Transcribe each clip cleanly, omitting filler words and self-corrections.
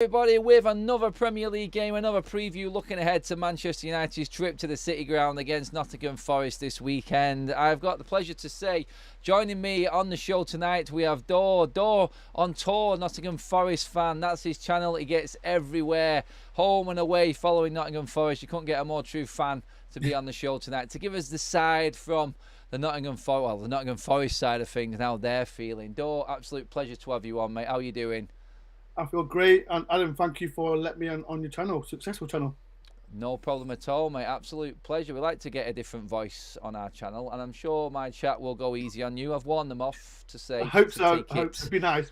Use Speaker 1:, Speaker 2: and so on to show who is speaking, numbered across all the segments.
Speaker 1: Everybody, with another Premier League game, another preview looking ahead to Manchester United's trip to the City Ground against Nottingham Forest this weekend. I've got the pleasure to say, joining me on the show tonight, we have Dor on tour, Nottingham Forest fan. That's his channel. He gets everywhere, home and away, following Nottingham Forest. You couldn't get a more true fan to be on the show tonight to give us the side from the Nottingham Forest side of things and how they're feeling. Dor, absolute pleasure to have you on, mate. How are you doing?
Speaker 2: I feel great, and Adam, thank you for letting me on your channel, successful channel.
Speaker 1: No problem at all, mate. Absolute pleasure. We like to get a different voice on our channel, and I'm sure my chat will go easy on you. I've warned them off to say
Speaker 2: I hope
Speaker 1: to
Speaker 2: so. I hope so. Be nice,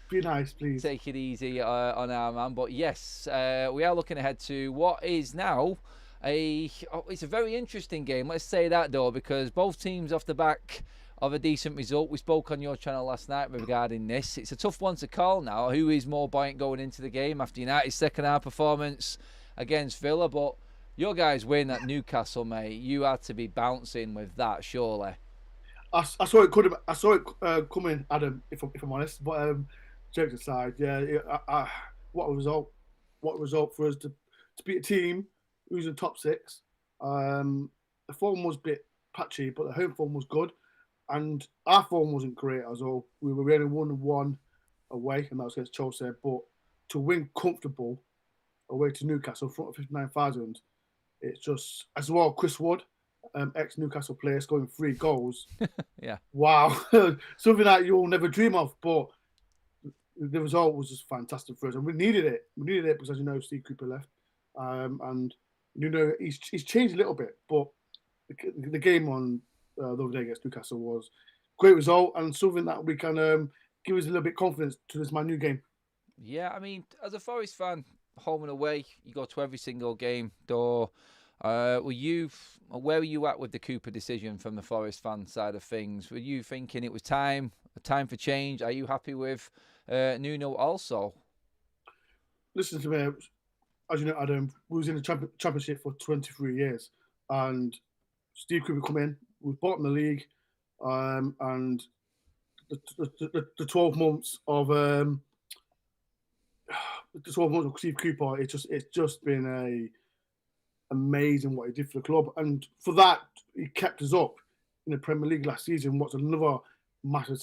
Speaker 2: please.
Speaker 1: Take it easy on our man. But yes, we are looking ahead to what is now it's a very interesting game. Let's say that, though, because both teams off the back of a decent result. We spoke on your channel last night regarding this. It's a tough one to call now. Who is more buoyant going into the game after United's second half performance against Villa? But your guys win at Newcastle, mate. You had to be bouncing with that, surely.
Speaker 2: I saw it coming, Adam. If I'm honest, but jokes aside, what a result! What a result for us to beat a team who's in top six. The form was a bit patchy, but the home form was good. And our form wasn't great as well. We were really 1-1 away, and that was against Chelsea. But to win comfortable away to Newcastle, in front of 59,000, it's just, as well, Chris Wood, ex-Newcastle player, scoring 3 goals.
Speaker 1: Yeah.
Speaker 2: Wow. Something that you'll never dream of, but the result was just fantastic for us. And we needed it. We needed it because, as you know, Steve Cooper left. And, you know, he's changed a little bit, but the game on the other day against Newcastle was a great result and something that we can give us a little bit of confidence to this new game.
Speaker 1: Yeah, I mean, as a Forest fan, home and away, you go to every single game. Where were you at with the Cooper decision from the Forest fan side of things? Were you thinking it was time for change? Are you happy with Nuno also?
Speaker 2: Listen to me, as you know, Adam, we was in the championship for 23 years, and Steve Cooper come in. We bottom the league, and the 12 months of Steve Cooper, it's just been amazing what he did for the club, and for that he kept us up in the Premier League last season. What's another massive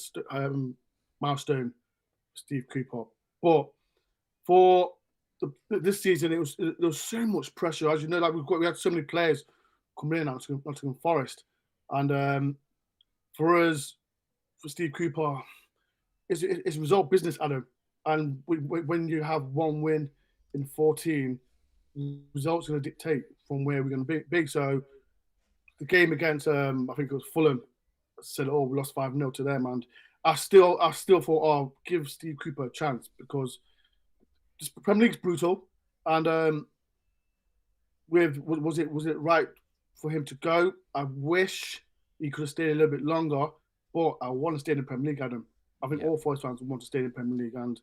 Speaker 2: milestone for Steve Cooper, but for this season there was so much pressure, as you know, like we had so many players coming in out to Nottingham Forest. And for us, for Steve Cooper, it's result business, Adam. And when you have one win in 14, results are going to dictate from where we're going to be. So the game against, I think it was Fulham, said, "Oh, we lost 5-0 to them," and I still thought, "Oh, give Steve Cooper a chance," because the Premier League's brutal, and was it right for him to go? I wish he could have stayed a little bit longer, but I want to stay in the Premier League, Adam. I think all Forest fans want to stay in the Premier League. And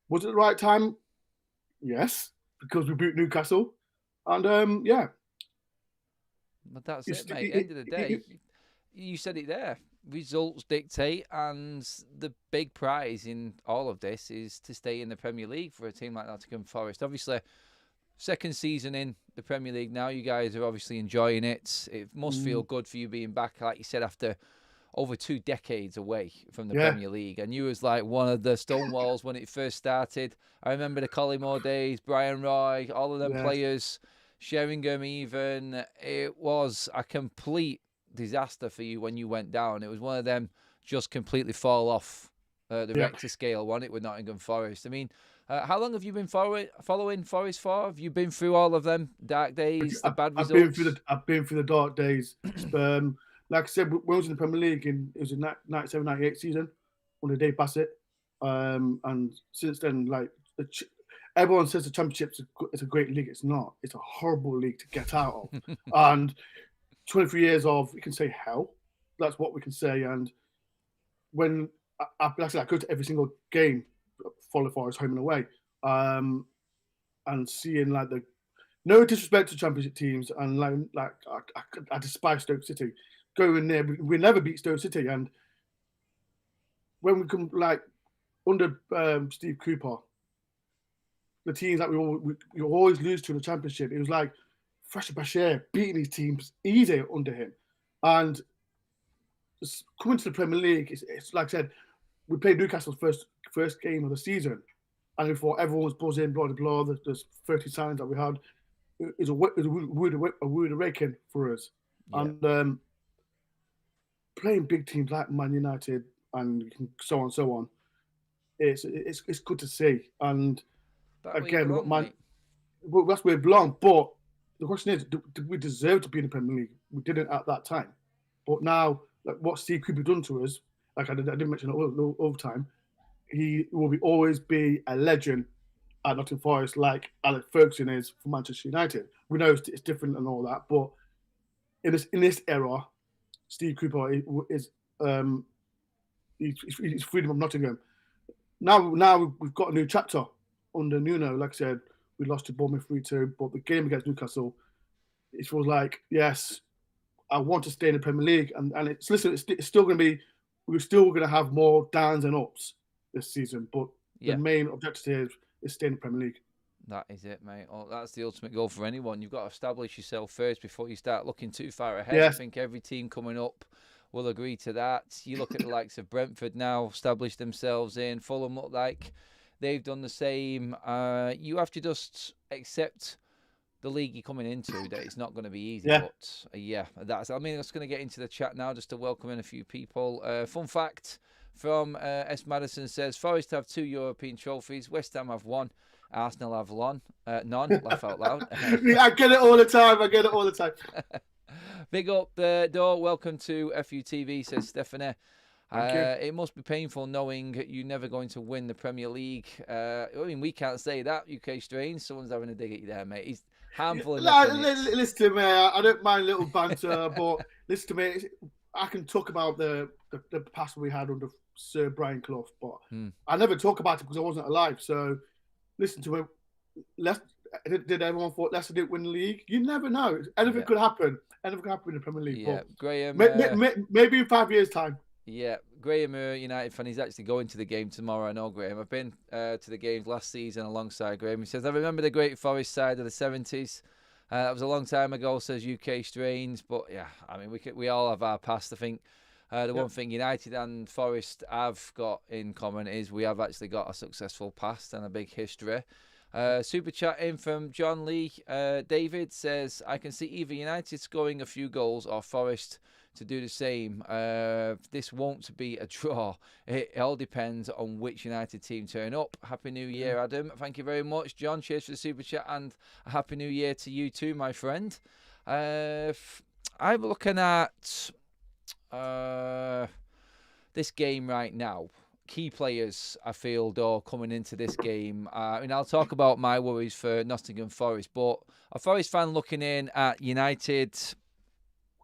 Speaker 2: was it the right time? Yes, because we beat Newcastle. And yeah.
Speaker 1: But that's it, mate. At the end of the day, you said it there. Results dictate, and the big prize in all of this is to stay in the Premier League for a team like Nottingham Forest. Obviously, second season in the Premier League now. You guys are obviously enjoying it. It must feel good for you being back, like you said, after over 2 decades away from the Premier League. And you was like one of the stonewalls when it first started. I remember the Collymore days, Brian Roy, all of them players, Sheringham even. It was a complete disaster for you when you went down. It was one of them just completely fall off the Richter scale, wasn't it, with Nottingham Forest? I mean, how long have you been following Forest for? Have you been through all of them dark days, the bad results?
Speaker 2: I've been through the dark days. Like I said, when I was in the Premier League, it was in 97-98 season under Dave Bassett. And since then, like everyone says the Championship is a great league. It's not. It's a horrible league to get out of. And 23 years of, you can say, hell. That's what we can say. And when I go to every single game, follow Forest home and away, and seeing like no disrespect to Championship teams, and I despise Stoke City. Going there, we never beat Stoke City, and when we come like under Steve Cooper, the teams that we always lose to in the Championship. It was like fresh Bashir beating these teams easy under him, and coming to the Premier League, it's like I said, we played Newcastle's first game of the season, and we thought everyone was buzzing, blah blah blah. There's 30 signs that we had. It was a rude awakening for us, and playing big teams like Man United and so on and so on. It's good to see, and again, that's where we belong. But the question is, do we deserve to be in the Premier League? We didn't at that time, but now, like what Steve Cooper done to us, like I didn't mention all the time, he will always be a legend at Nottingham Forest, like Alex Ferguson is for Manchester United. We know it's different and all that, but in this era, Steve Cooper is he's freedom of Nottingham. Now we've got a new chapter under Nuno. Like I said, we lost to Bournemouth 3-2, but the game against Newcastle, it was like, yes, I want to stay in the Premier League, and it's still going to be, we're still going to have more downs and ups this season, but the main objective is staying in the Premier League.
Speaker 1: That is it, mate. Oh, that's the ultimate goal for anyone. You've got to establish yourself first before you start looking too far ahead. Yes. I think every team coming up will agree to that. You look at the likes of Brentford now, established themselves in. Fulham look like they've done the same. You have to just accept the league you're coming into, that it's not going to be easy. Yeah. But that's going to get into the chat now just to welcome in a few people. Fun fact from S. Madison says, Forest have 2 European trophies. West Ham have 1. Arsenal have none. Laugh out loud.
Speaker 2: I get it all the time.
Speaker 1: Big up the door. Welcome to FUTV, says Stephanie. It must be painful knowing you're never going to win the Premier League. We can't say that. UK Strange. Someone's having a dig at you there, mate. He's harmful.
Speaker 2: Listen to me. I don't mind a little banter, but listen to me. I can talk about the past we had under Sir Brian Clough, but I never talk about it because I wasn't alive. So listen to me. Did everyone thought Leicester didn't win the league? You never know. Anything could happen. Anything could happen in the Premier League.
Speaker 1: Yeah, Graham.
Speaker 2: Maybe in 5 years' time.
Speaker 1: Yeah, Graham, United fan, he's actually going to the game tomorrow. I know Graham. I've been to the games last season alongside Graham. He says, I remember the great Forest side of the 70s. That was a long time ago, says UK Strange. But yeah, we all have our past. I think one thing United and Forest have got in common is we have actually got a successful past and a big history. Super chat in from John Lee. David says, I can see either United scoring a few goals or Forest to do the same. This won't be a draw. It all depends on which United team turn up. Happy New Year, Adam. Thank you very much, John. Cheers for the super chat, and a Happy New Year to you too, my friend. I'm looking at this game right now. Key players, I feel, though, coming into this game. I'll talk about my worries for Nottingham Forest, but a Forest fan looking in at United,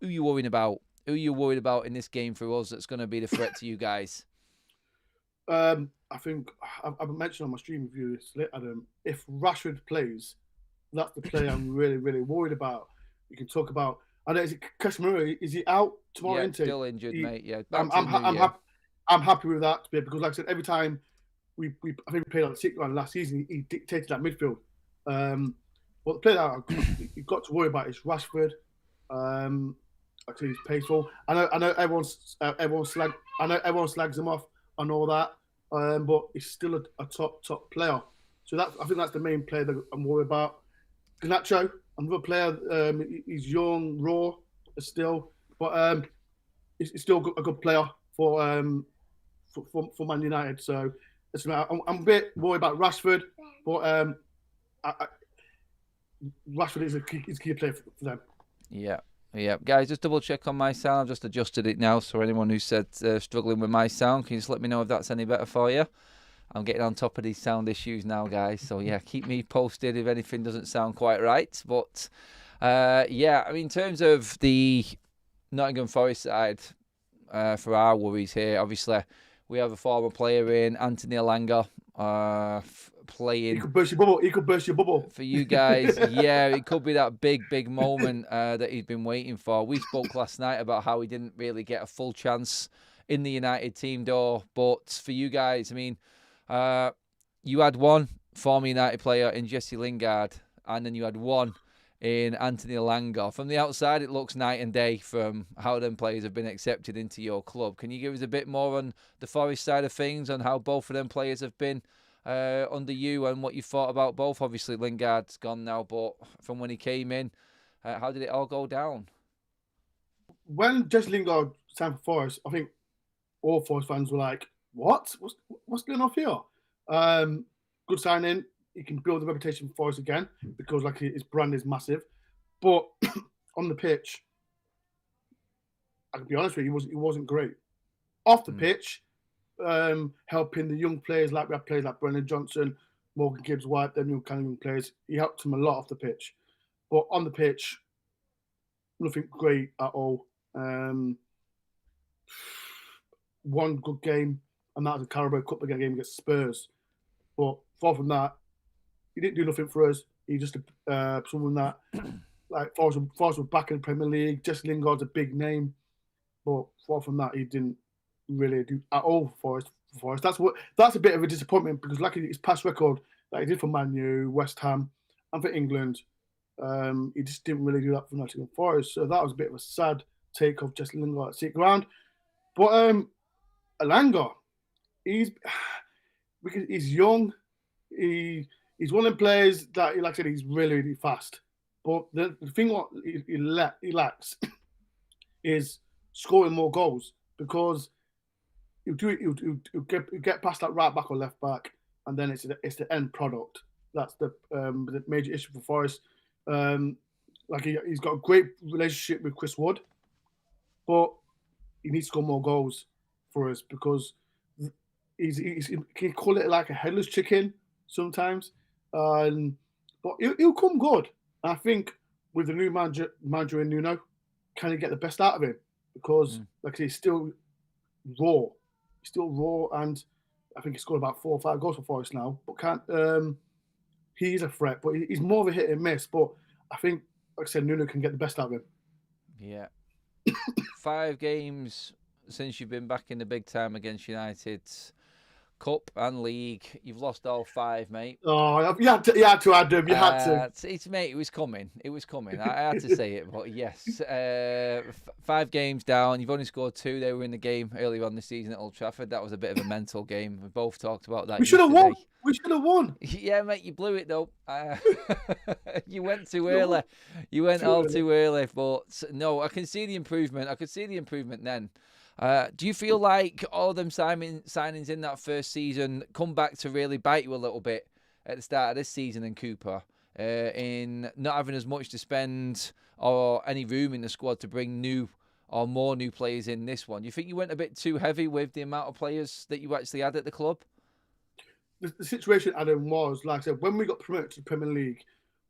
Speaker 1: who are you worrying about? Who are you worried about in this game for us that's going to be the threat to you guys?
Speaker 2: I think I've mentioned on my stream review, Adam, if Rashford plays, that's the player I'm really, really worried about. You can talk about, I know, is it Premeir? Is he out tomorrow?
Speaker 1: Yeah, still injured, mate. Yeah,
Speaker 2: I'm happy with that because, like I said, every time I think we played on the City line last season, he dictated that midfield. But the player that you've got to worry about is Rashford. Actually, he's paceful. I know everyone slags him off and all that, but he's still a top player. So I think that's the main player that I'm worried about. Garnacho, another player. He's young, raw, still, but he's still a good player for Man United. So I'm a bit worried about Rashford, but Rashford is a key player for them.
Speaker 1: Yeah, guys, just double check on my sound. I've just adjusted it now, so anyone who said struggling with my sound, can you just let me know if that's any better for you? I'm getting on top of these sound issues now, guys. So yeah, keep me posted if anything doesn't sound quite right. But in terms of the Nottingham Forest side, for our worries here, obviously we have a former player in Anthony Elanga playing.
Speaker 2: He could burst your bubble.
Speaker 1: For you guys, yeah, it could be that big moment that he's been waiting for. We spoke last night about how he didn't really get a full chance in the United team door, but for you guys, you had one former United player in Jesse Lingard, and then you had one in Anthony Elanga. From the outside, it looks night and day from how them players have been accepted into your club. Can you give us a bit more on the Forest side of things, on how both of them players have been under you and what you thought about both? Obviously, Lingard's gone now, but from when he came in, how did it all go down?
Speaker 2: When Jesse Lingard signed for Forest, I think all Forest fans were like, what? What's going on here? Good signing. He can build a reputation for Forest again because like his brand is massive. But on the pitch, I can be honest with you, he wasn't great. Off the pitch, helping the young players, like we have players like Brennan Johnson, Morgan Gibbs-White, them young kind of young players. He helped them a lot off the pitch. But on the pitch, nothing great at all. One good game, and that was a Carabao Cup game against Spurs. But far from that, he didn't do nothing for us. He just someone that like Forest were back in the Premier League. Jesse Lingard's a big name, but far from that, he didn't really do at all for Forest. That's a bit of a disappointment because like his past record that he did for Man U, West Ham, and for England, he just didn't really do that for Nottingham Forest. So that was a bit of a sad take of Jesse Lingard at City Ground. But Elanga, he's young. He's one of the players that, like I said, he's really, really fast. But the thing what he lacks is scoring more goals because he'll get past that right back or left back, and then it's the end product. That's the major issue for Forest. Like he's got a great relationship with Chris Wood, but he needs to score more goals for us because he's can you call it like a headless chicken sometimes, but he'll come good. And I think with the new manager in Nuno, can he get the best out of him? Because like I say, he's still raw, and I think he's scored about 4 or 5 goals for Forest now. But he's a threat, but he's more of a hit and miss. But I think, like I said, Nuno can get the best out of him.
Speaker 1: Yeah. 5 games since you've been back in the big time against United, Cup and League. You've lost all 5, mate.
Speaker 2: Oh, you had to, Adam. You had to.
Speaker 1: It's mate. It was coming. I had to say it, but yes. 5 games down. You've only scored 2. They were in the game earlier on this season at Old Trafford. That was a bit of a mental game. We both talked about that.
Speaker 2: We should have won.
Speaker 1: Yeah, mate. You blew it though. You went too early. You went too early. But no, I can see the improvement. I could see the improvement then. Do you feel like all them signings in that first season come back to really bite you a little bit at the start of this season in Cooper, in not having as much to spend or any room in the squad to bring new or more new players in this one? Do you think you went a bit too heavy with the amount of players that you actually had at the club?
Speaker 2: The situation, Adam, was, like I said, when we got promoted to the Premier League,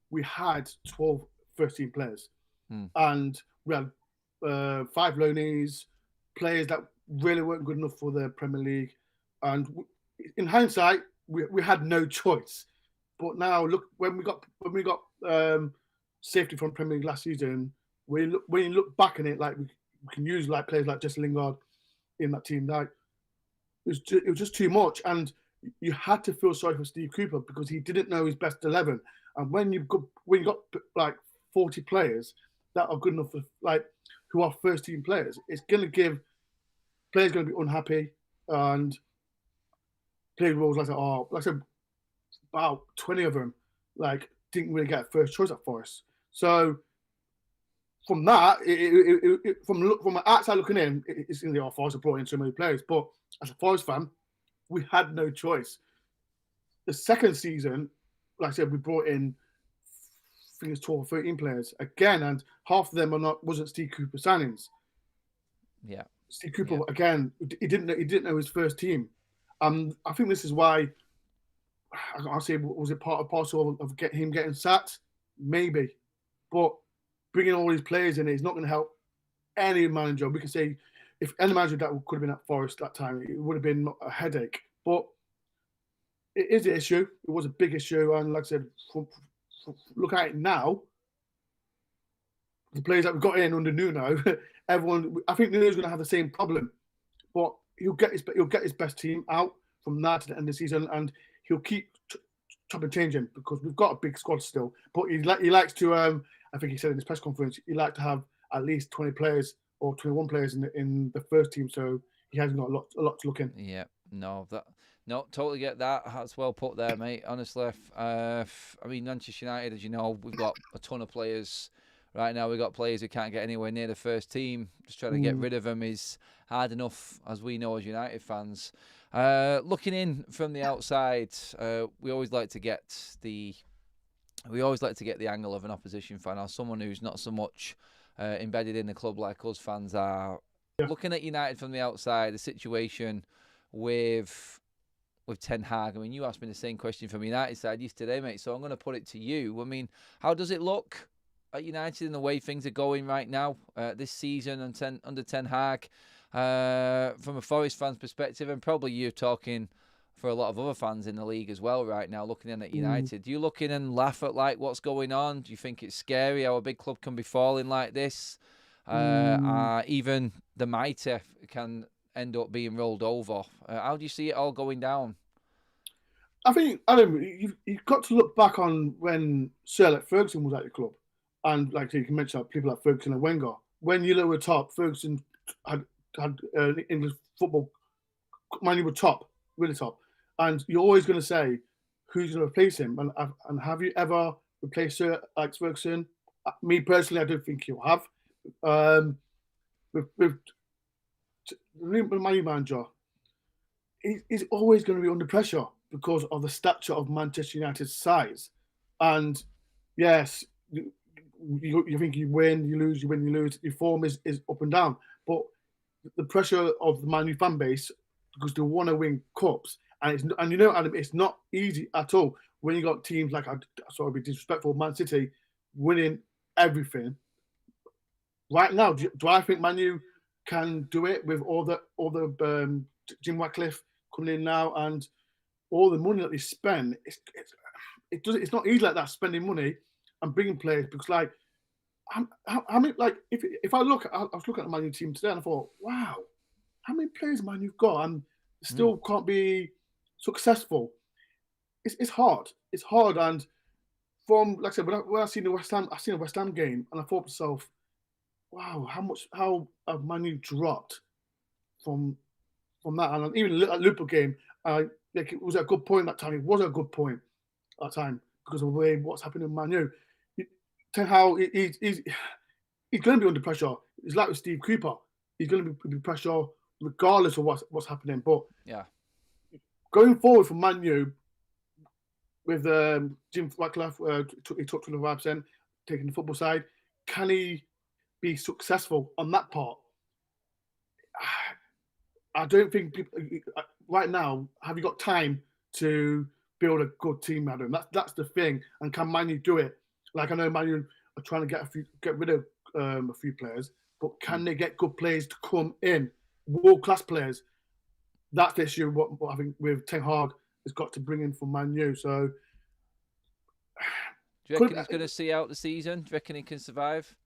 Speaker 2: we had 12 first-team players. And we had 5 loanees, players that really weren't good enough for the Premier League. And in hindsight, we had no choice. But now, look, when we got safety from Premier League last season, when you look back on it, like we can use like players like Jesse Lingard in that team. Like it was just too much, and you had to feel sorry for Steve Cooper because he didn't know his best 11. And when you got like 40 players that are good enough for like who are first team players, it's going to give players going to be unhappy, and players will like I said, about 20 of them like didn't really get first choice at Forest. So from that, from an outside looking in, it's in the Forest have brought in so many players. But as a Forest fan, we had no choice. The second season, like I said, we brought in I think it's 12 or 13 players again, and half of them wasn't Steve Cooper signings.
Speaker 1: Yeah,
Speaker 2: Steve Cooper again. He didn't know his first team. I think this is why. I'll say, was it part and parcel of him getting sacked? Maybe, but bringing all these players in is not going to help any manager. We can say if any manager that could have been at Forest that time, it would have been a headache. But it is an issue. It was a big issue, and like I said, look at it now. The players that we've got in under Nuno, everyone. I think Nuno's going to have the same problem, but he'll get his best team out from now to the end of the season, and he'll keep chop and change him because we've got a big squad still. But he likes to, I think he said in his press conference, he likes to have at least 20 players or 21 players in the first team. So he hasn't got a lot to look in.
Speaker 1: Yeah, no, totally get that. That's well put there, mate. Honestly, I mean, Manchester United, as you know, we've got a ton of players right now. We've got players who can't get anywhere near the first team. Just trying to get rid of them is hard enough, as we know as United fans. Looking in from the outside, we always like to get the angle of an opposition fan or someone who's not so much embedded in the club like us fans are. Yeah. Looking at United from the outside, the situation with Ten Hag. I mean, you asked me the same question from United side yesterday, mate. So I'm going to put it to you. I mean, how does it look at United in the way things are going right now this season and under Ten Hag? From a Forest fan's perspective, and probably you're talking for a lot of other fans in the league as well right now, looking in at United. Do you look in and laugh at like what's going on? Do you think it's scary how a big club can be falling like this? Even the mighty can end up being rolled over. How do you see it all going down?
Speaker 2: I think, Adam, you've got to look back on when Sir Alex Ferguson was at the club. And like you can mention people like Ferguson and Wenger. When you were top, Ferguson had English football, Man U were top, really top. And you're always going to say, who's going to replace him? And have you ever replaced Sir Alex Ferguson? Me personally, I don't think you'll have. With the Man U manager, he's always going to be under pressure because of the stature of Manchester United's size. And yes, you think you win, you lose, you win, you lose. Your form is up and down. But the pressure of the Man U fan base, because they want to win cups, and you know, Adam, it's not easy at all when you got teams like, sorry to be disrespectful, Man City winning everything. Right now, do I think Man U can do it with all the Jim Ratcliffe coming in now and all the money that they spend? It's not easy like that, spending money and bringing players, because like how many, like if I was looking at the Man U team today and I thought, wow, how many players Man U've got and still can't be successful. It's hard. It's hard. And from, like I said, when I seen the West Ham game and I thought to myself, wow, how have Man U dropped from that? And even at Liverpool game, like it was a good point that time. It was a good point at that time because of the way what's happening in Man U. Ten Hag, he's going to be under pressure. It's like with Steve Cooper. He's going to be pressure regardless of what's happening. But
Speaker 1: yeah,
Speaker 2: going forward for Man U with Jim Ratcliffe, he took 25%, taking the football side. Can he be successful on that part? I don't think people right now. Have you got time to build a good team, Adam? That's the thing. And can Man U do it? Like I know Man U are trying to get rid of a few players, but can they get good players to come in, world class players? That's the issue. What I think with Ten Hag has got to bring in for Man U. So,
Speaker 1: do you reckon he's going to see out the season? Do you reckon he can survive?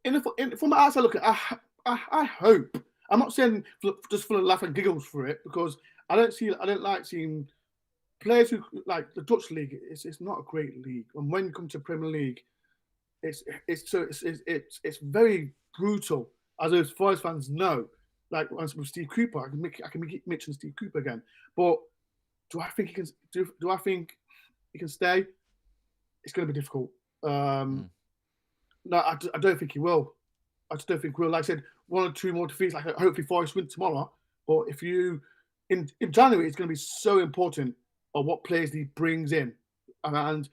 Speaker 2: From the outside looking, I hope. I'm not saying just full of laugh and giggles for it, because I don't like seeing players who like the Dutch league. It's not a great league, and when you come to Premier League, it's very brutal. As Forest fans know, like with Steve Cooper, I can mention Steve Cooper again. But do I think he can? Do I think he can stay? It's going to be difficult. No, I don't think he will. I just don't think he will. Like I said, 1 or 2 more defeats. Like hopefully Forest win tomorrow. But if you in January, it's going to be so important of what players he brings in, and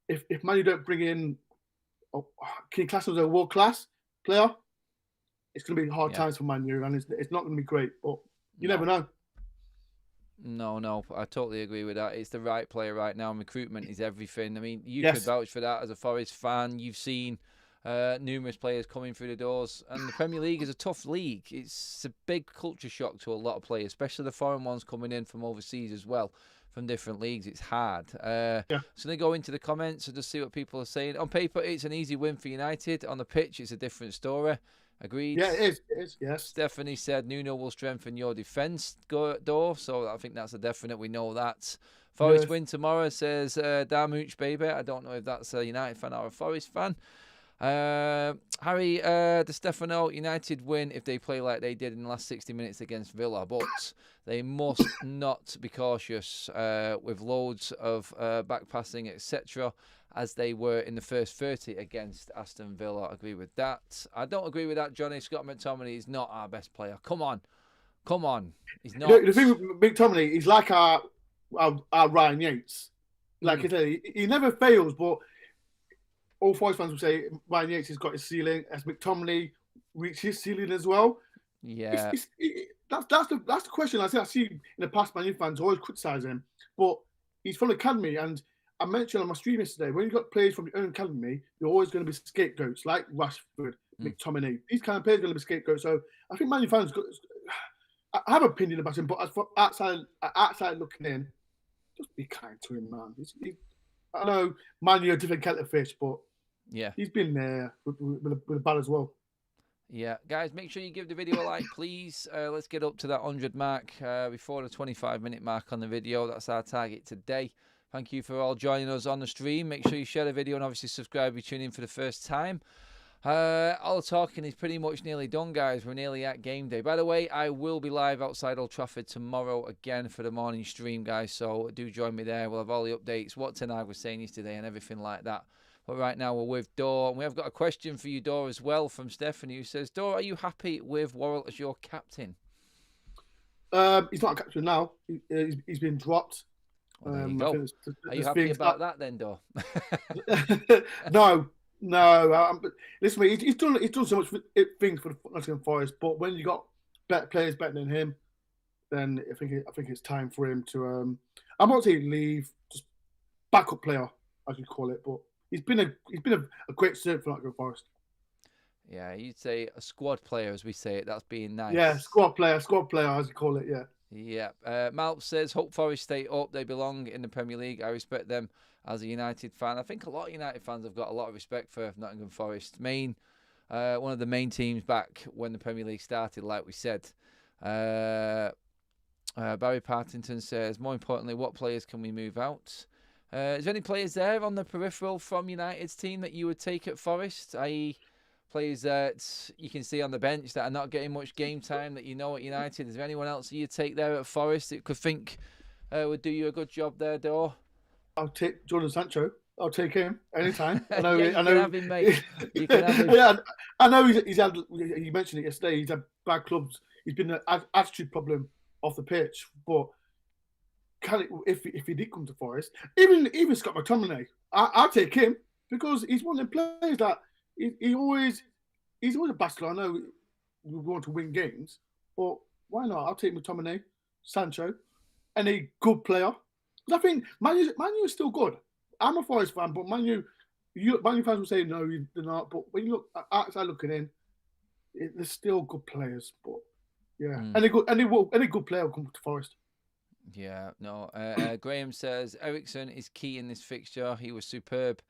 Speaker 2: if Man U don't bring in, can you class him as a world class player? It's going to be hard times for Man U, and it's not going to be great. But you never know.
Speaker 1: No, I totally agree with that. It's the right player right now. Recruitment is everything. I mean, you could vouch for that as a Forest fan. You've seen numerous players coming through the doors, and the Premier League is a tough league. It's a big culture shock to a lot of players, especially the foreign ones coming in from overseas as well, from different leagues. It's hard. So they go into the comments and just see what people are saying. On paper, it's an easy win for United. On the pitch, it's a different story. Agreed.
Speaker 2: Yeah, it is. Yes.
Speaker 1: Stephanie said Nuno will strengthen your defence door, so I think that's a definite. We know that. Forest win tomorrow, says Darmooch Baby. I don't know if that's a United fan or a Forest fan. Harry De Stefano, United win if they play like they did in the last 60 minutes against Villa, but they must not be cautious with loads of back passing, etc., as they were in the first 30 against Aston Villa. I agree with that. I don't agree with that, Johnny. Scott McTominay is not our best player. Come on. He's not.
Speaker 2: The thing with McTominay, he's like our Ryan Yates. Like I said, he never fails, but all Forest fans will say Ryan Yates has got his ceiling. As McTominay reached his ceiling as well.
Speaker 1: Yeah.
Speaker 2: That's the question. I see in the past, Man U fans always criticise him, but he's from the academy, and I mentioned on my stream yesterday, when you've got players from your own academy, you're always going to be scapegoats, like Rashford, McTominay. These kind of players are going to be scapegoats. So I think Man U fans, I have an opinion about him, but as for outside looking in, just be kind to him, man. I know Man U are a different kettle of fish, but
Speaker 1: yeah,
Speaker 2: he's been there with a ball as well.
Speaker 1: Yeah, guys, make sure you give the video a like, please. Let's get up to that 100 mark before the 25-minute mark on the video. That's our target today. Thank you for all joining us on the stream. Make sure you share the video and obviously subscribe if you tune in for the first time. All the talking is pretty much nearly done, guys. We're nearly at game day. By the way, I will be live outside Old Trafford tomorrow again for the morning stream, guys. So do join me there. We'll have all the updates, what Tenag was saying yesterday and everything like that. But right now we're with Dor. And we have got a question for you, Dor, as well from Stephanie, who says, Dor, are you happy with Worrell as your captain?
Speaker 2: He's not a captain now. He's been dropped.
Speaker 1: Well, there you go. Are you happy about that then, Dor?
Speaker 2: No. Listen, mate, he's done so much things for the Nottingham Forest, but when you got better players better than him, then I think it's time for him to. I'm not saying leave, just backup player, as you call it, but he's been a great servant for Nottingham Forest. Yeah,
Speaker 1: you'd say a squad player, as we say it. That's being nice.
Speaker 2: Yeah, squad player, as you call it. Yeah.
Speaker 1: Yeah. Malp says, hope Forest stay up. They belong in the Premier League. I respect them as a United fan. I think a lot of United fans have got a lot of respect for Nottingham Forest. One of the main teams back when the Premier League started, like we said. Barry Partington says, more importantly, what players can we move out? Is there any players there on the peripheral from United's team that you would take at Forest, i.e., players that you can see on the bench that are not getting much game time that you know at United? Is there anyone else that you'd take there at Forest that you could think would do you a good job there, Dor?
Speaker 2: I'll take Jordan Sancho. I'll take him anytime. I know.
Speaker 1: I know. Can have him, mate. You can have him.
Speaker 2: Yeah, I know. He's had. You mentioned it yesterday. He's had bad clubs. He's been an attitude problem off the pitch. But if he did come to Forest, even Scott McTominay, I'll take him because he's one of the players that he's always a bastard. I know we want to win games, but why not? I'll take McTominay, Sancho, and a good player. I think Man U is still good. I'm a Forest fan, but Man U fans will say no, they're not. But when you look outside looking in, there's still good players. But yeah, any good player will come to Forest.
Speaker 1: Yeah, no. Graham says Ericsson is key in this fixture. He was superb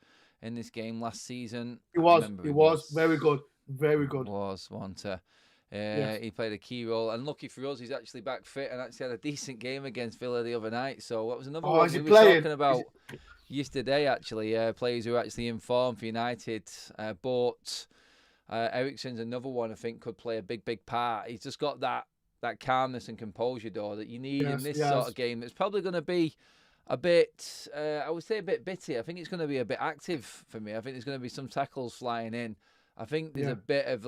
Speaker 1: in this game last season.
Speaker 2: He was very good. Very good.
Speaker 1: Was Wanta. He played a key role, and lucky for us, he's actually back fit and actually had a decent game against Villa the other night. So what was another one we were talking about yesterday? Actually, players who are actually in form for United. But Ericsson's another one I think could play a big part. He's just got that calmness and composure, Dor, that you need in this sort of game. It's probably going to be a bit, I would say a bit bitty. I think it's going to be a bit active for me. I think there's going to be some tackles flying in. I think there's a bit of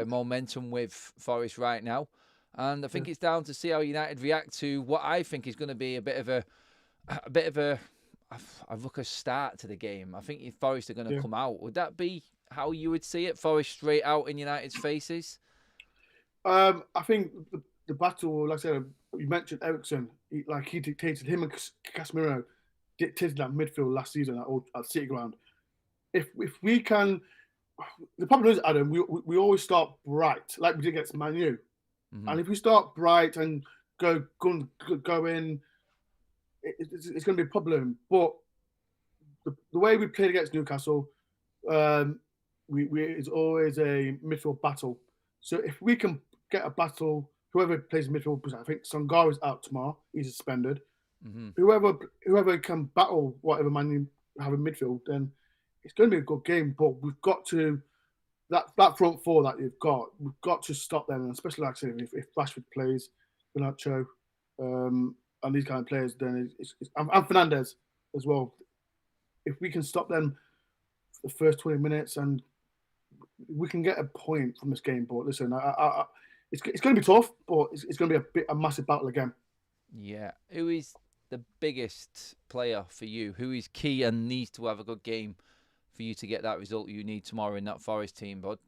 Speaker 1: momentum with Forest right now. And I think it's down to see how United react to what I think is going to be a bit of a ruckus start to the game. I think if Forest are going to come out, would that be how you would see it? Forest straight out in United's faces?
Speaker 2: I think the battle, like I said, you mentioned Ericsson, he dictated, him and Casemiro dictated that midfield last season at City Ground. If we can, the problem is, Adam, we always start bright, like we did against Man U. Mm-hmm. And if we start bright and go in, it's going to be a problem. But the way we played against Newcastle, it's always a midfield battle. So if we can get a battle, whoever plays midfield, because I think Sangara's out tomorrow, he's suspended.
Speaker 1: Mm-hmm.
Speaker 2: Whoever can battle whatever man you have in midfield, then it's going to be a good game. But we've got to that front four that you've got, we've got to stop them, and especially like I said, if Rashford plays, Garnacho, and these kind of players, then and Fernandez as well. If we can stop them the first 20 minutes and we can get a point from this game. But listen, it's going to be tough, but it's going to be a massive battle again.
Speaker 1: Yeah. Who is the biggest player for you? Who is key and needs to have a good game for you to get that result you need tomorrow in that Forest team, bud?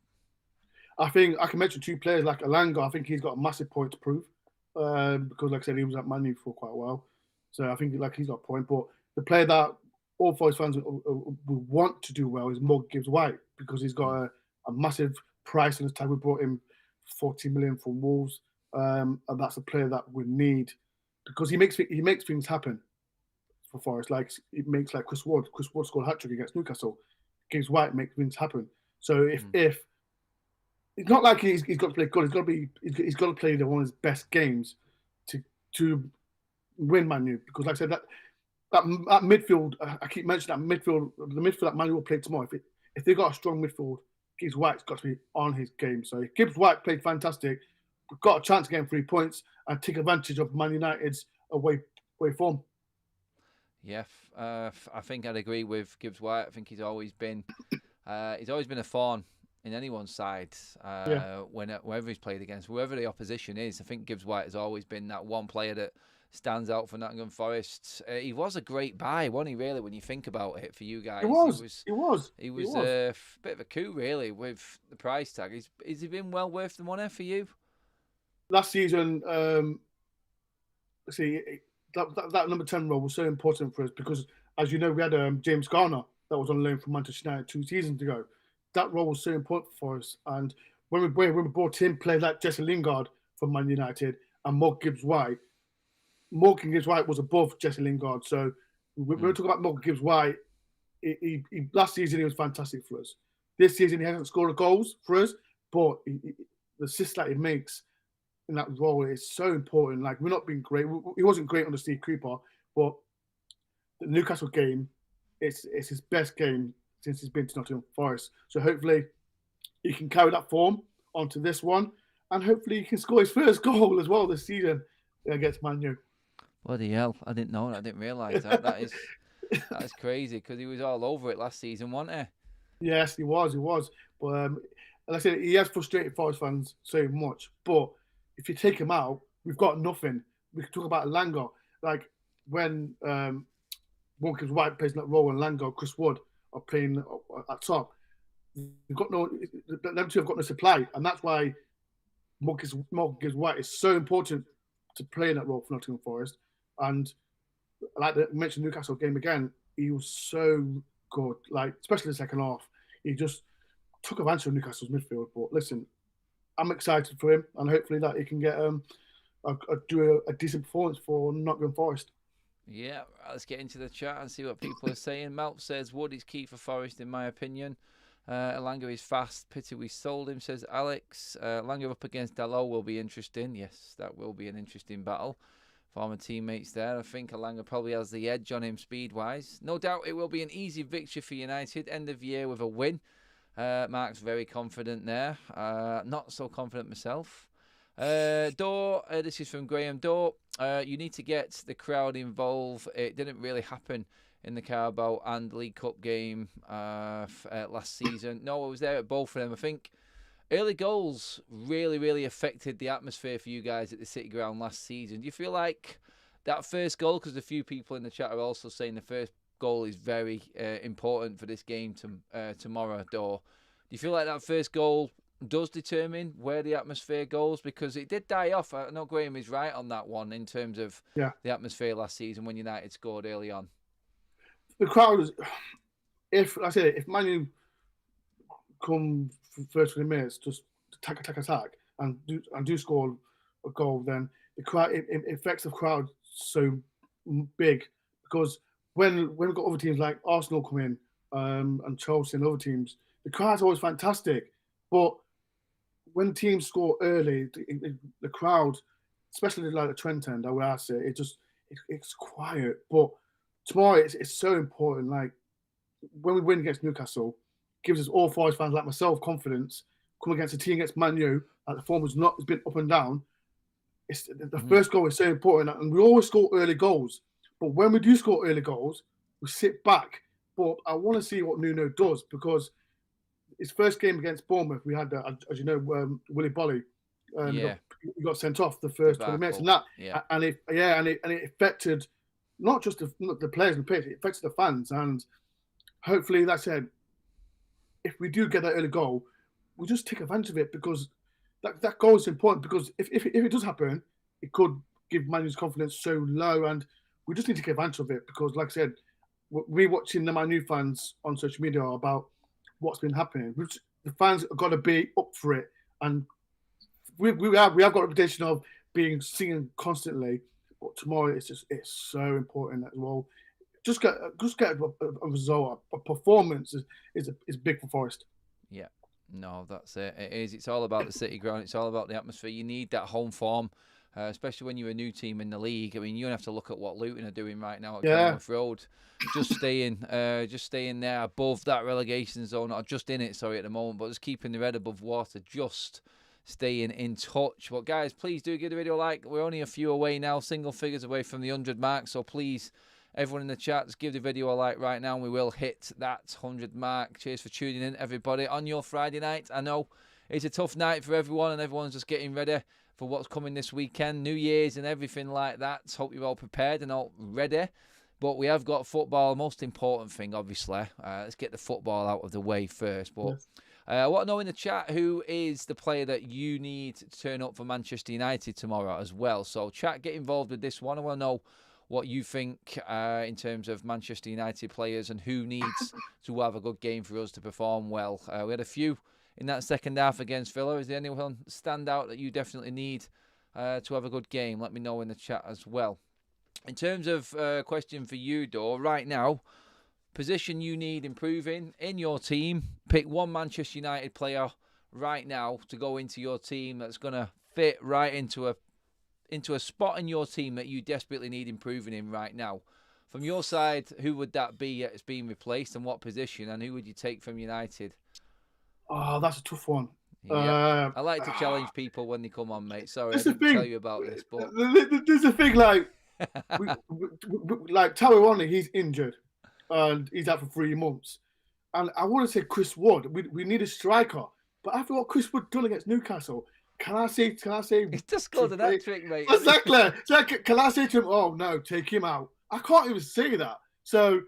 Speaker 2: I think I can mention two players like Alanga. I think he's got a massive point to prove because, like I said, he was at Man U for quite a while. So I think he's got a point. But the player that all Forest fans will want to do well is Morgan Gibbs-White because he's got a massive price on his tag. We brought him 40 million from Wolves, and that's a player that we need because he makes things happen for Forest. Like it makes like Chris Wood scored a hat trick against Newcastle. Gibbs-White makes things happen. So if it's not like he's got to play good, he's got to play one of his best games to win Man U because, like I said, that midfield, I keep mentioning that midfield, the midfield that Man U will play tomorrow. If they've got a strong midfield, Gibbs-White's got to be on his game. So if Gibbs-White played fantastic, we've got a chance to get 3 points and take advantage of Man United's away form.
Speaker 1: Yeah, I think I'd agree with Gibbs-White. I think he's always been a thorn in anyone's side whenever he's played against whoever the opposition is. I think Gibbs-White has always been that one player that stands out for Nottingham Forest. He was a great buy, wasn't he, really, when you think about it, for you guys?
Speaker 2: He was
Speaker 1: a bit of a coup, really, with the price tag. Has he been well worth the money for you?
Speaker 2: Last season, that number 10 role was so important for us because, as you know, we had James Garner that was on loan from Manchester United 2 seasons ago. That role was so important for us. And when we brought him, played like Jesse Lingard from Man United and Morgan Gibbs-White was above Jesse Lingard. So when we talk about Morgan Gibbs-White, he last season he was fantastic for us. This season he hasn't scored goals for us, but the assist that he makes in that role is so important. Like, we're not being great. He wasn't great under Steve Cooper, but the Newcastle game, it's his best game since he's been to Nottingham Forest. So hopefully he can carry that form onto this one, and hopefully he can score his first goal as well this season against Man U.
Speaker 1: Bloody hell! I didn't know that. I didn't realise that. That is crazy because he was all over it last season, wasn't
Speaker 2: he? Yes, he was. But like I said, he has frustrated Forest fans so much. But if you take him out, we've got nothing. We can talk about Langer. Like when Morgan Gibbs-White plays in that role and Langer, Chris Wood are playing at top. We've got them two have got no supply, and that's why Morgan Gibbs-White is so important to play in that role for Nottingham Forest. And like I mentioned, Newcastle game again, he was so good. Like especially the second half, he just took advantage of Newcastle's midfield. But listen, I'm excited for him, and hopefully that he can get do a decent performance for Nottingham Forest.
Speaker 1: Yeah, let's get into the chat and see what people are saying. Malp says Wood is key for Forest, in my opinion. Alanga is fast. Pity we sold him, says Alex. Alanga up against Dalot will be interesting. Yes, that will be an interesting battle. Former teammates there. I think Alanga probably has the edge on him speed-wise. No doubt it will be an easy victory for United. End of year with a win. Mark's very confident there. Not so confident myself. Door, this is from Graham Door. You need to get the crowd involved. It didn't really happen in the Carabao and League Cup game last season. No, I was there at both of them. I think early goals really affected the atmosphere for you guys at the City Ground last season. Do you feel like that first goal, because a few people in the chat are also saying the first goal is very important for this game tomorrow, Door. Do you feel like that first goal does determine where the atmosphere goes? Because it did die off. I know Graham is right on that one in terms of the atmosphere last season when United scored early on.
Speaker 2: The crowd is, if Man U come for first 20 minutes, just attack, and do score a goal, then the crowd it affects the crowd so big because when we've got other teams like Arsenal come in and Chelsea and other teams, the crowd's always fantastic, but when teams score early, the crowd, especially like the Trent end, where I say it's quiet. But tomorrow it's so important. Like when we win against Newcastle, gives us all Forest fans like myself confidence. Come against a team against Man U, like the form has been up and down. It's the first goal is so important, and we always score early goals. But when we do score early goals, we sit back. But I want to see what Nuno does, because his first game against Bournemouth, we had, as you know, Willy Bolly. He got sent off the first 20 minutes, and it affected not just the players and the pitch, it affected the fans. And hopefully, that said, if we do get that early goal, we just take advantage of it, because that goal is important. Because if it does happen, it could give Man U's confidence so low, and we just need to take advantage of it. Because, like I said, we're watching the Man U fans on social media about what's been happening. The fans have got to be up for it, and we have got a reputation of being singing constantly. But tomorrow it's so important as well. Just get a result, a performance is big for Forest.
Speaker 1: Yeah, no, that's it. It is. It's all about the City ground. It's all about the atmosphere. You need that home form, especially when you're a new team in the league. I mean, you don't have to look at what Luton are doing right now at Kenilworth Road. Just staying there above that relegation zone, or just in it, sorry, at the moment, but just keeping the head above water, just staying in touch. But guys, please do give the video a like. We're only a few away now, single figures away from the 100 mark, so please, everyone in the chat, just give the video a like right now, and we will hit that 100 mark. Cheers for tuning in, everybody, on your Friday night. I know it's a tough night for everyone, and everyone's just getting ready for what's coming this weekend, New Year's and everything like that. Hope you're all prepared and all ready. But we have got football, most important thing, obviously. Let's get the football out of the way first. But I want to know in the chat who is the player that you need to turn up for Manchester United tomorrow as well. So chat, get involved with this one. I want to know what you think in terms of Manchester United players and who needs to have a good game for us to perform well. We had a few in that second half against Villa. Is there anyone stand out that you definitely need to have a good game? Let me know in the chat as well. In terms of question for you, Dor, right now, position you need improving in your team. Pick one Manchester United player right now to go into your team that's going to fit right into a spot in your team that you desperately need improving in right now. From your side, who would that be that's being replaced, and what position, and who would you take from United?
Speaker 2: Oh, that's a tough one.
Speaker 1: I like to challenge people when they come on, mate. Sorry, I didn't tell you about this, but
Speaker 2: there's a thing like like Tawarani, he's injured and he's out for 3 months. And I want to say Chris Wood. We need a striker, but after what Chris Wood done against Newcastle, can I say?
Speaker 1: He's just scored an hat-trick, mate.
Speaker 2: Exactly. So can I say to him, "Oh no, take him out"? I can't even say that. So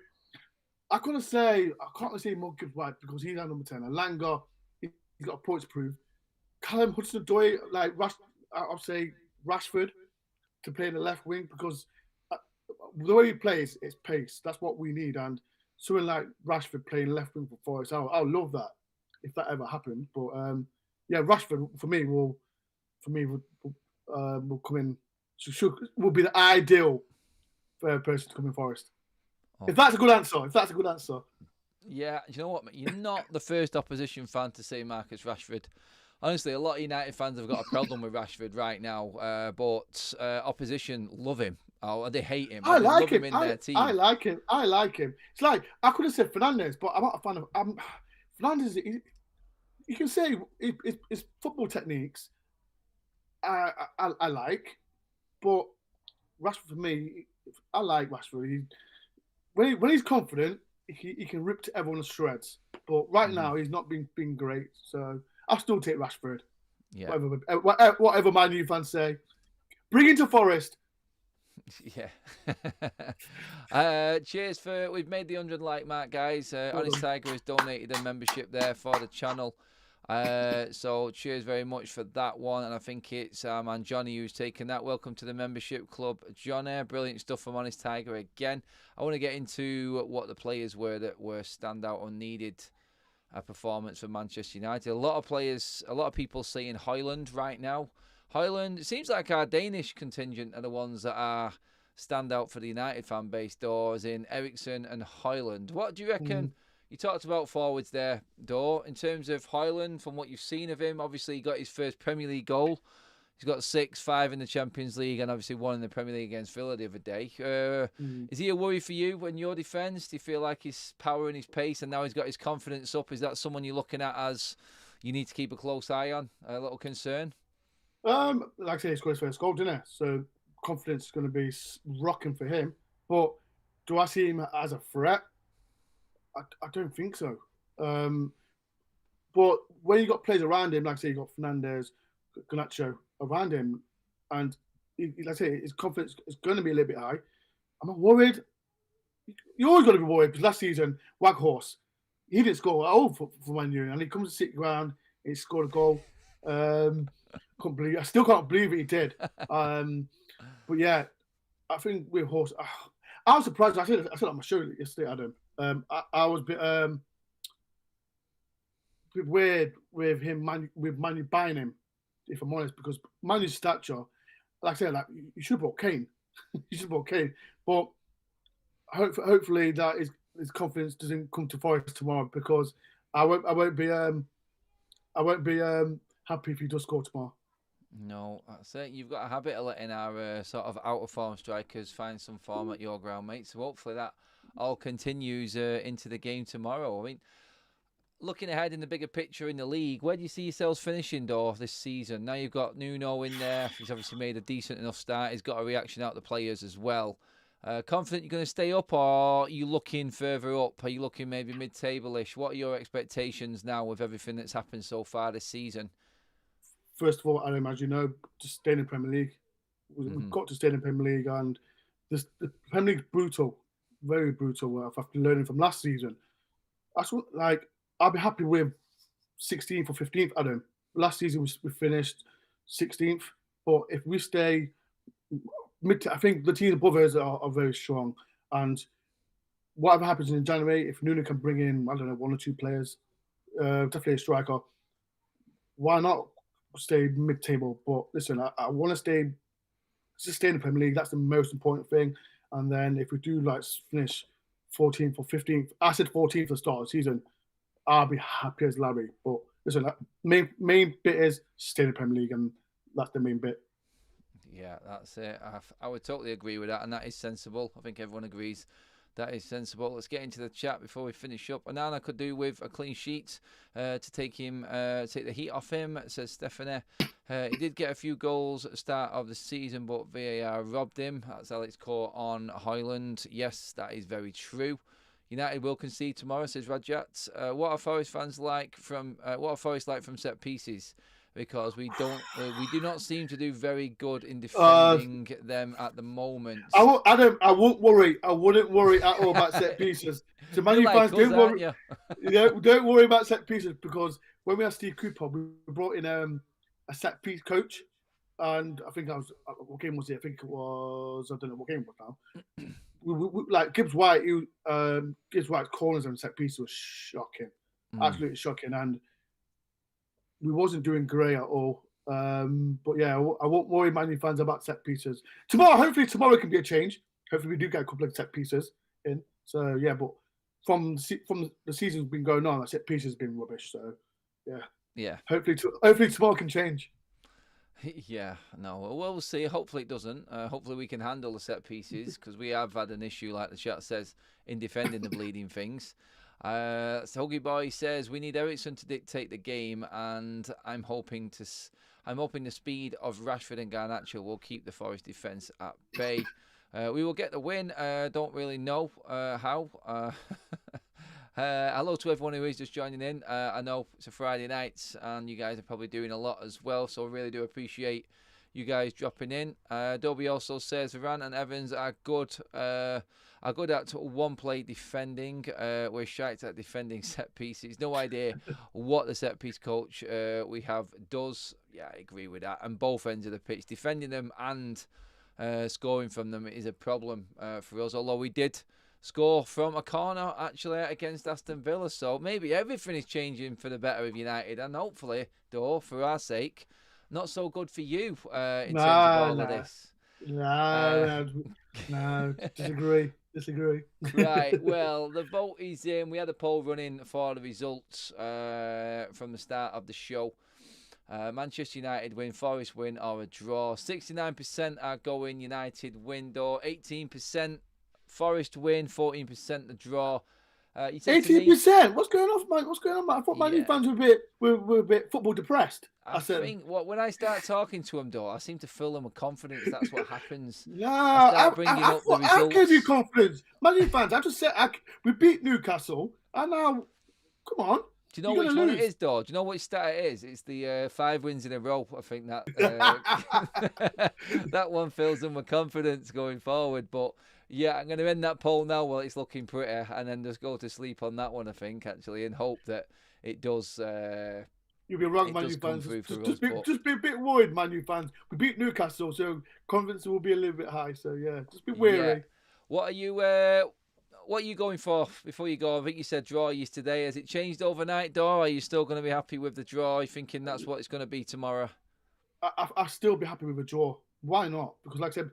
Speaker 2: I can't say Mug Gibbs White because he's our number 10. And Langer, he's got a point to prove. Callum Hudson-Odoi, I'll say Rashford to play in the left wing, because the way he plays, it's pace. That's what we need. And someone like Rashford playing left wing for Forest, I'll love that if that ever happened. But Rashford for me will come in. Will be the ideal person to come in Forest. Oh. If that's a good answer.
Speaker 1: Yeah, you know what, mate? You're not the first opposition fan to say Marcus Rashford. Honestly, a lot of United fans have got a problem with Rashford right now, but opposition love him. Oh, they hate him.
Speaker 2: I like him.
Speaker 1: In their team.
Speaker 2: I like him. It's like, I could have said Fernandes, but I'm not a fan of Fernandes. You can say his football techniques I like, but Rashford for me, I like Rashford. When he's confident, he can rip to everyone to shreds. But right now, he's not been great. So I'll still take Rashford. Yeah. Whatever my new fans say. Bring him to Forest.
Speaker 1: Yeah. Cheers for, we've made the 100 like mark, guys. Honest Tiger has donated a membership there for the channel. So cheers very much for that one. And I think it's man Johnny who's taken that. Welcome to the membership club, Johnny. Brilliant stuff from Honest Tiger again. I want to get into what the players were that were standout or needed a performance for Manchester United. A lot of people saying Højlund right now. Højlund, it seems like our Danish contingent are the ones that are stand out for the United fan base, doors in Eriksen and Højlund. What do you reckon You talked about forwards there, Dor. In terms of Højlund, from what you've seen of him, obviously he got his first Premier League goal. He's got 6, 5 in the Champions League, and obviously 1 in the Premier League against Villa the other day. Is he a worry for you in your defence? Do you feel like his power and his pace, and now he's got his confidence up? Is that someone you're looking at as you need to keep a close eye on? A little concern?
Speaker 2: Like I say, he scored his first goal, didn't he? So confidence is going to be rocking for him. But do I see him as a threat? I don't think so. But when you got players around him, like I say, you got Fernandes, Garnacho around him, and like I say, his confidence is going to be a little bit high. I'm not worried. You always got to be worried because last season, Waghorse, he didn't score at all for Man U, and he comes to sit ground, he scored a goal. I still can't believe it, he did. But yeah, I think with Horse, I was surprised. I said on my show yesterday, Adam. I was a bit weird with him, with Man U buying him, if I'm honest, because Man U's stature, like I said, like you should have bought Kane. You should have bought Kane. But hopefully that his confidence doesn't come to Forest tomorrow, because I won't be happy if he does score tomorrow.
Speaker 1: No, that's it. You've got a habit of letting our sort of out of form strikers find some form at your ground, mate. So hopefully that all continues into the game tomorrow. I mean, looking ahead in the bigger picture in the league, where do you see yourselves finishing, Dor, this season? Now you've got Nuno in there. He's obviously made a decent enough start. He's got a reaction out of the players as well. Confident you're going to stay up, or are you looking further up? Are you looking maybe mid-table-ish? What are your expectations now with everything that's happened so far this season?
Speaker 2: First of all, Adam, as you know, just stay in the Premier League. We've got to stay in the Premier League, and the Premier League's brutal, very brutal. After learning from last season, that's what, like, I'll be happy with 16th or 15th, Adam. Last season we finished 16th, but if we stay I think the teams above us are very strong, and whatever happens in January, if Nuno can bring in, I don't know, 1 or 2 players, definitely a striker, why not stay mid-table? But listen, I want to stay in the Premier League. That's the most important thing. And then if we do like finish 14th or 15th, I said 14th at the start of the season, I'll be happy as Larry. But listen, main bit is stay in the Premier League, and that's the main bit.
Speaker 1: Yeah, that's it. I would totally agree with that, and that is sensible. I think everyone agrees that is sensible. Let's get into the chat before we finish up. Onana could do with a clean sheet to take the heat off him, says Stephanie. He did get a few goals at the start of the season, but VAR robbed him. That's Alex Court on Højlund. Yes, that is very true. United will concede tomorrow, says Rajat. What are Forest fans like from set pieces? Because we do not seem to do very good in defending them at the moment.
Speaker 2: Adam, I won't worry. I wouldn't worry at all about set pieces. So Man U fans, don't worry. Don't worry about set pieces, because when we had Steve Cooper, we brought in a set piece coach, and I think what game was it? I think it was, I don't know what game it was now. we like Gibbs White. Gibbs White's corners and set pieces was shocking, absolutely shocking, and we wasn't doing great at all. But yeah, I won't worry Man U fans about set pieces. Hopefully tomorrow can be a change. Hopefully we do get a couple of set pieces in. So yeah, but from the season's been going on, that set pieces has been rubbish. So yeah. Hopefully tomorrow can change.
Speaker 1: Yeah, no, we'll see. Hopefully it doesn't. Hopefully we can handle the set pieces, because we have had an issue, like the chat says, in defending the bleeding things. Huggy Boy says we need Ericsson to dictate the game, and I'm hoping the speed of Rashford and Garnacho will keep the Forest defence at bay. We will get the win. Don't really know how. Hello to everyone who is just joining in. I know it's a Friday night, and you guys are probably doing a lot as well, so I really do appreciate you guys dropping in. Dobie also says Varane and Evans are good at one-play defending. We're shite at defending set pieces. No idea what the set piece coach we have does. Yeah, I agree with that. And both ends of the pitch, defending them and scoring from them is a problem for us. Although we did score from a corner actually against Aston Villa, so maybe everything is changing for the better of United, and hopefully, though, for our sake, not so good for you in terms of all of this.
Speaker 2: No, disagree. Disagree.
Speaker 1: Right, well, the vote is in. We had a poll running for the results from the start of the show. Manchester United win, Forest win, or a draw. 69% are going United win, though. 18% Forest win, 14% the draw.
Speaker 2: 18%. What's going on, man? What's going on, man? I thought Man U fans were a bit football depressed.
Speaker 1: I think when I start talking to them, though, I seem to fill them with confidence. That's what happens.
Speaker 2: No,
Speaker 1: I start bringing up the results.
Speaker 2: I gave you confidence. Man U fans, I just said we beat Newcastle, and now, come on.
Speaker 1: Do you know which one it is, though? Do you know which stat it is? It's the 5 wins in a row. I think that that one fills them with confidence going forward. But yeah, I'm going to end that poll now while it's looking pretty, and then just go to sleep on that one, I think, actually, and hope that it does.
Speaker 2: You'll be wrong, Man U fans. Just be a bit worried, Man U fans. We beat Newcastle, so confidence will be a little bit high. So yeah, just be wary.
Speaker 1: Yeah. What are you going for before you go? I think you said draw yesterday. Has it changed overnight, Dor? Are you still going to be happy with the draw? Are you thinking that's what it's going to be tomorrow?
Speaker 2: I'll still be happy with a draw. Why not? Because like I said,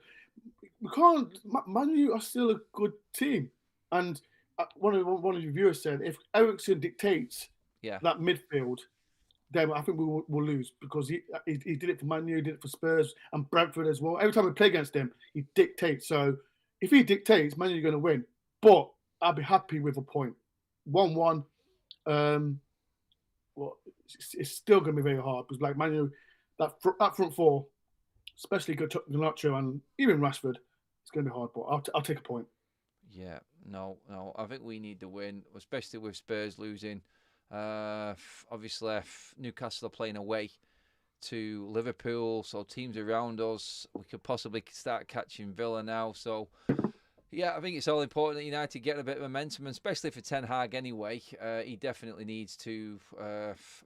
Speaker 2: we can't. Man U are still a good team, and one of your viewers said if Eriksen dictates that midfield, then I think we'll lose, because he did it for Man U, he did it for Spurs and Brentford as well. Every time we play against him, he dictates. So if he dictates, Man U are going to win. But I'll be happy with a point. 1-1. Well, it's still going to be very hard, because like Man U, that front four, especially Garnacho and even Rashford, it's going to be hard. But I'll take a point.
Speaker 1: Yeah, no. I think we need the win, especially with Spurs losing. Obviously, Newcastle are playing away to Liverpool, so teams around us, we could possibly start catching Villa now. So yeah, I think it's all important that United get a bit of momentum, especially for Ten Hag anyway. He definitely needs to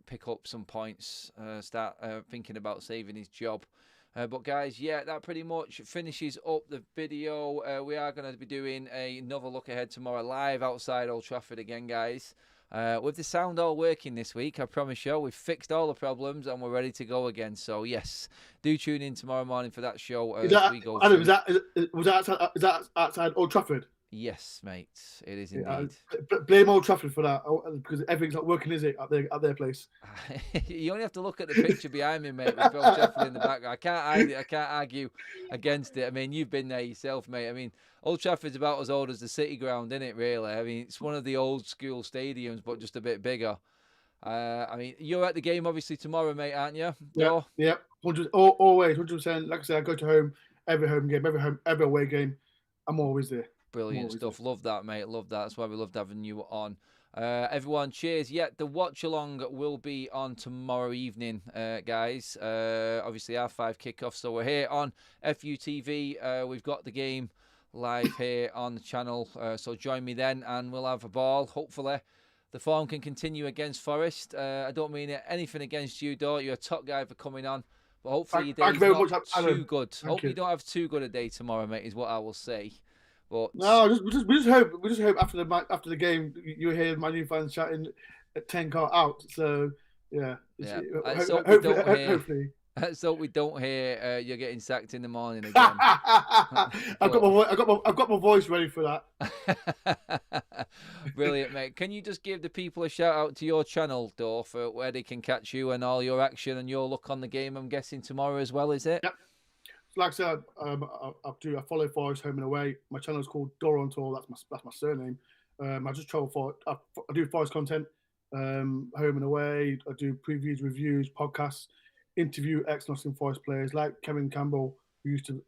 Speaker 1: pick up some points, start thinking about saving his job. But guys, yeah, that pretty much finishes up the video. We are going to be doing another look ahead tomorrow live outside Old Trafford again, guys. With the sound all working this week, I promise you, we've fixed all the problems and we're ready to go again. So yes, do tune in tomorrow morning for that show.
Speaker 2: Is that outside Old Trafford?
Speaker 1: Yes, mate, it is indeed.
Speaker 2: Blame Old Trafford for that, because everything's not working, is it, at their place?
Speaker 1: You only have to look at the picture behind me, mate, with Old Trafford in the background. I can't hide it. I can't argue against it. I mean, you've been there yourself, mate. I mean, Old Trafford's about as old as the City Ground, isn't it, really? I mean, it's one of the old school stadiums, but just a bit bigger. I mean, you're at the game, obviously, tomorrow, mate, aren't you?
Speaker 2: Yeah. Always, 100%. Like I said, I go to home, every home game, every away game. I'm always there.
Speaker 1: Brilliant stuff. Love that, mate. Love that. That's why we loved having you on. Everyone, cheers. Yeah, the watch along will be on tomorrow evening, guys. Obviously, R5 kickoff. So we're here on FUTV. We've got the game live here on the channel. So join me then, and we'll have a ball. Hopefully, the form can continue against Forest. I don't mean anything against you, Dor. You're a top guy for coming on. But hopefully, your day's not too good. Hope you don't have too good a day tomorrow, mate, is what I will say. But
Speaker 2: no, we just hope after the game you hear Man U fans chatting at 10 car out. So yeah. Hopefully.
Speaker 1: Let's hope we don't hear you're getting sacked in the morning again.
Speaker 2: I've got my voice ready for that.
Speaker 1: Brilliant, mate. Can you just give the people a shout out to your channel, Dor, for where they can catch you and all your action and your look on the game? I'm guessing tomorrow as well, is it?
Speaker 2: Yep. Like I said, I follow Forest home and away. My channel is called Dor on Tour. That's my surname. I just travel I do Forest content, home and away. I do previews, reviews, podcasts, interview ex-Nottingham Forest players like Kevin Campbell, who used to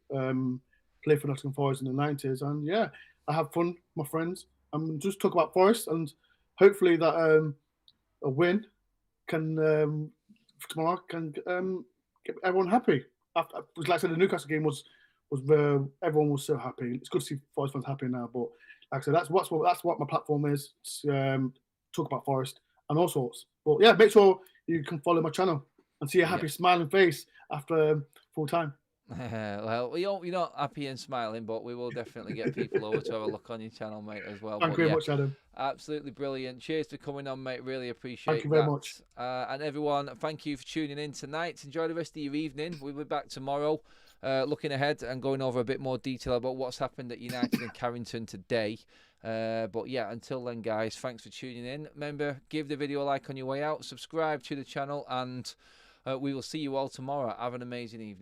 Speaker 2: play for Nottingham Forest in the 90s. And yeah, I have fun, my friends, and just talk about Forest. And hopefully that a win can tomorrow can get everyone happy. Like I said, the Newcastle game was everyone was so happy. It's good to see Forest fans happy now. But like I said, that's what my platform is. Talk about Forest and all sorts. But yeah, make sure you can follow my channel and see a happy, smiling face after full time.
Speaker 1: Well, we're not happy and smiling, but we will definitely get people over to have a look on your channel, mate, as well.
Speaker 2: Thank you very much, Adam.
Speaker 1: Absolutely brilliant. Cheers for coming on, mate. Really appreciate it.
Speaker 2: Thank you very much.
Speaker 1: And everyone, thank you for tuning in tonight. Enjoy the rest of your evening. We'll be back tomorrow. looking ahead and going over a bit more detail about what's happened at United and Carrington today. But yeah, until then, guys, thanks for tuning in. Remember, give the video a like on your way out, subscribe to the channel, and we will see you all tomorrow. Have an amazing evening.